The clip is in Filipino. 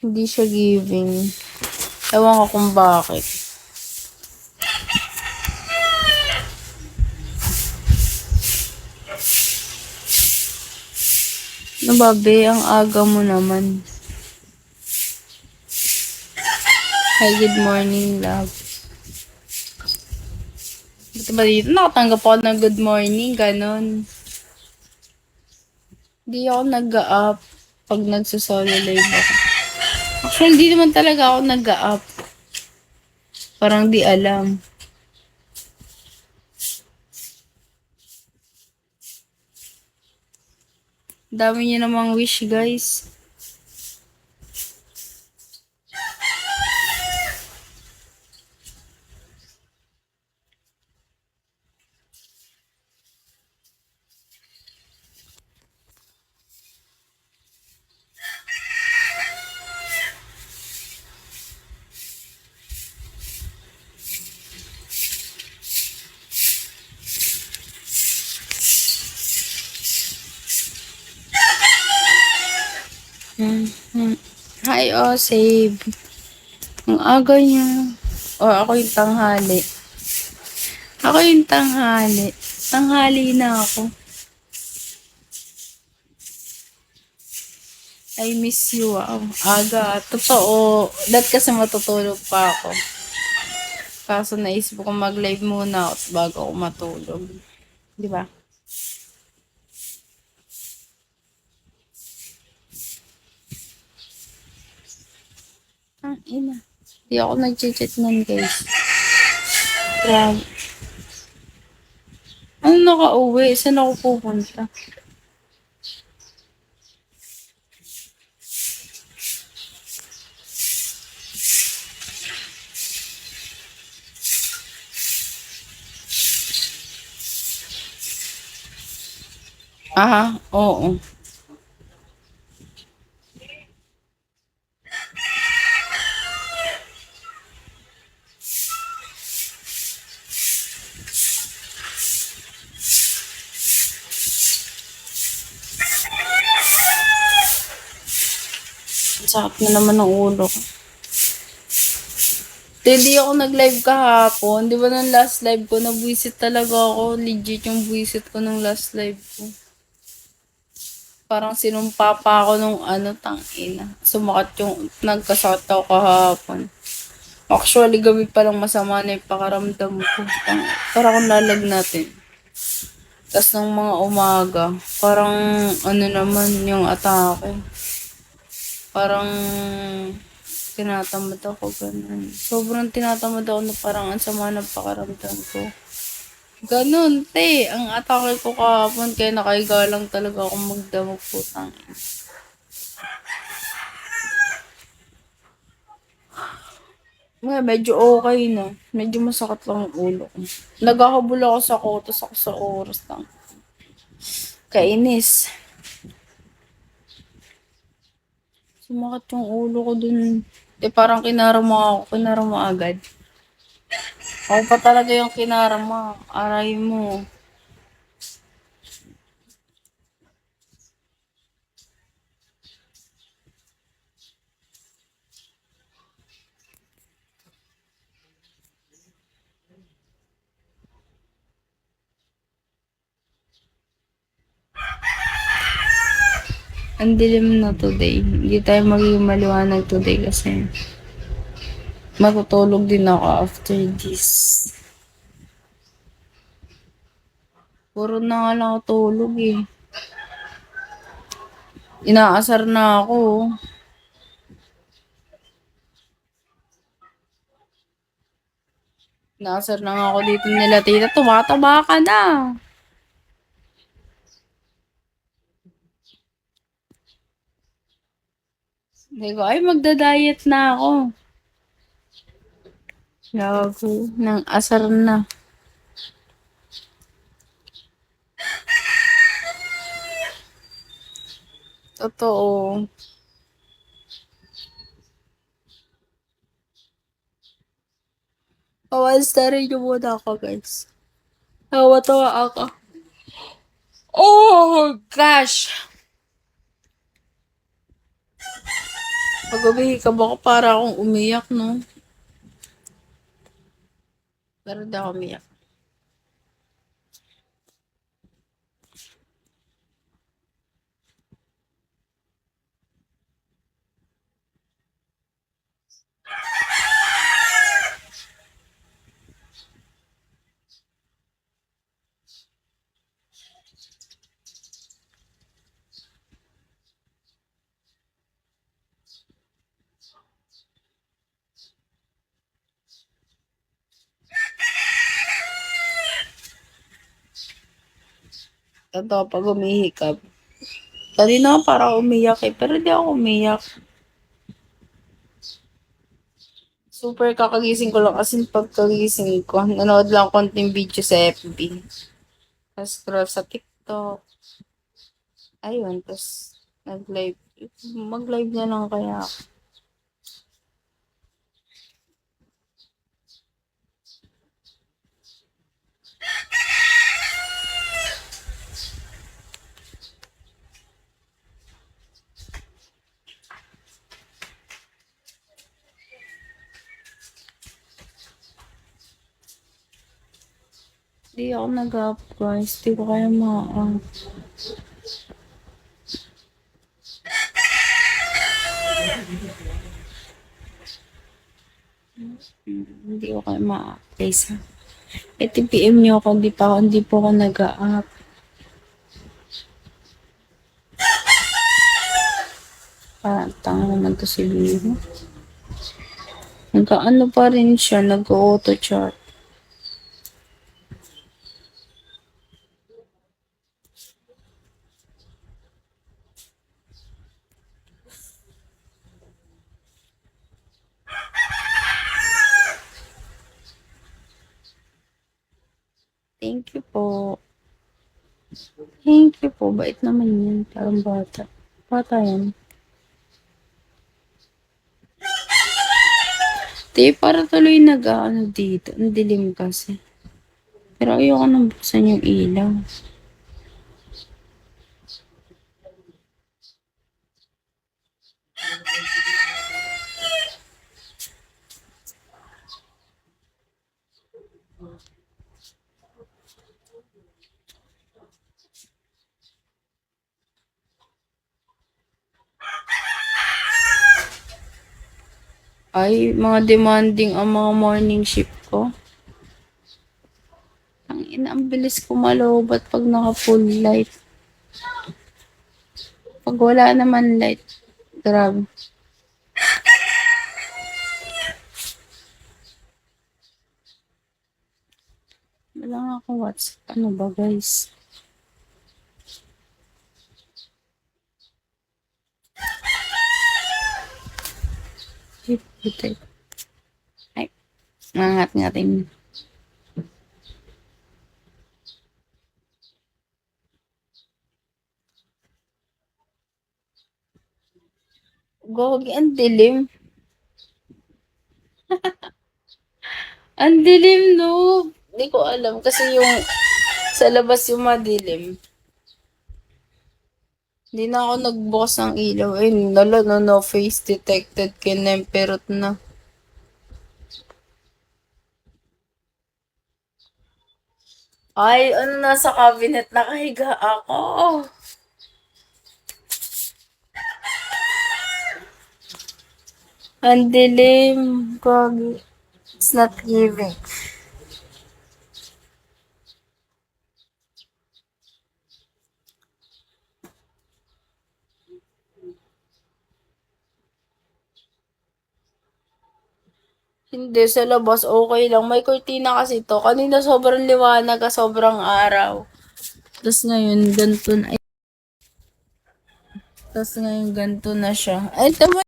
Hindi siya giving. Ewan ko kung bakit. Ano ba, be? Ang aga mo naman. Hi, good morning, love. Ba't ba dito? Nakatanggap ako ng good morning, ganon. Hindi ako nag-up pag nagsasolo live ako. Actually, hindi naman talaga ako nag-up. Parang di alam. Dami niyo namang wish, guys. Hi, save. Ang aga niya. Ako yung tanghali. Ako yung tanghali. Tanghali na ako. I miss you. Aga. Totoo. Kasi matutulog pa ako. Kaso naisip ko mag-live muna ako bago ako matulog. Di ba? Ina. Di ako nag-chat nun, guys. Grabe. Ano nakauwi? Saan ako pupunta? Oo. Sakit na naman ng ulo ko. Hindi ako nag-live kahapon. Di ba nung last live ko, nabwisit talaga ako. Legit yung buwisit ko nung last live ko. Parang sinumpa pa ako nung tangina. Sumakat yung, nagkasakit ako kahapon. Actually, gabi pa lang masama na yung pakaramdam ko. Para kung natin. Tapos nung mga umaga, parang naman yung atake. Parang tinatamad ako, ganun. Sobrang tinatamad ako na parang ang sama ng pakaramdam ko. Ganun, te. Ang atake ko kahapon, kaya nakaiga lang talaga ako magdamag putang. Medyo okay na. Medyo masakit lang yung ulo ko. Naghahabol ako sa kotos ako sa oras lang. Kainis. Sumakit yung ulo ko dun. Parang kinarama agad. Ako pa talaga yung kinarama. Aray mo. Ang dilim na today. Hindi tayo magiging maliwanag today kasi matutulog din ako after this. Puro na nga lang ako tulog eh. Inaasar na ako. Inaasar na nga ako dito nila, tita. Tumataba ka na. Hindi ko, ay magda-diet na ako. Gago, nang asar na. Totoo. One-starin nyo muna ako, guys. Tawa-tawa ako. Oh, gosh. Pag umihikab ako, para akong umiyak, no? Pero di ako umiyak. Totoo, pag umihikab. Kanina ako para ako umiyak eh, pero di ako umiyak. Super kakagising ko lang kasi pagkagising ko, nanood lang konting video sa FB. Tapos scroll sa TikTok. Ayun, tapos nag-live. Mag-live na lang kaya ako. Di ako nag-up guys. Di ko kaya ma-up. Hindi ko kaya ma-up guys ha. PM nyo ako, hindi po ako nag-up. Parang tanga naman to si Biro. Nagkaano pa rin siya, nag-auto chat. Thank you po. Thank you po. Bait naman yun. Parang bata. Bata yan. Di, para tuloy nag-ano dito. Ang dilim kasi. Pero ayoko nang buksan yung ilaw. Ay, mga demanding ang mga morning shift ko. Ang bilis kumalobat pag naka full light. Pag wala naman light, grabe. Wala nga akong WhatsApp. Ano ba guys? Ay, nangat-ngatin. Gogi, ang dilim. Ang dilim, no? Hindi ko alam kasi yung sa labas yung madilim. Hindi na ako nagbukas ng ilaw. Ay, nala, no face detected. Kinemperot na. Ay, ano, nasa cabinet nakahiga ako. Ang dilim. Gogi. It's not giving. Hindi, sa labas okay lang. May kurtina kasi to. Kanina sobrang liwanag ka, sobrang araw. Tapos ngayon, ganito na. Tapos ngayon, ganito na siya. Ay, tama.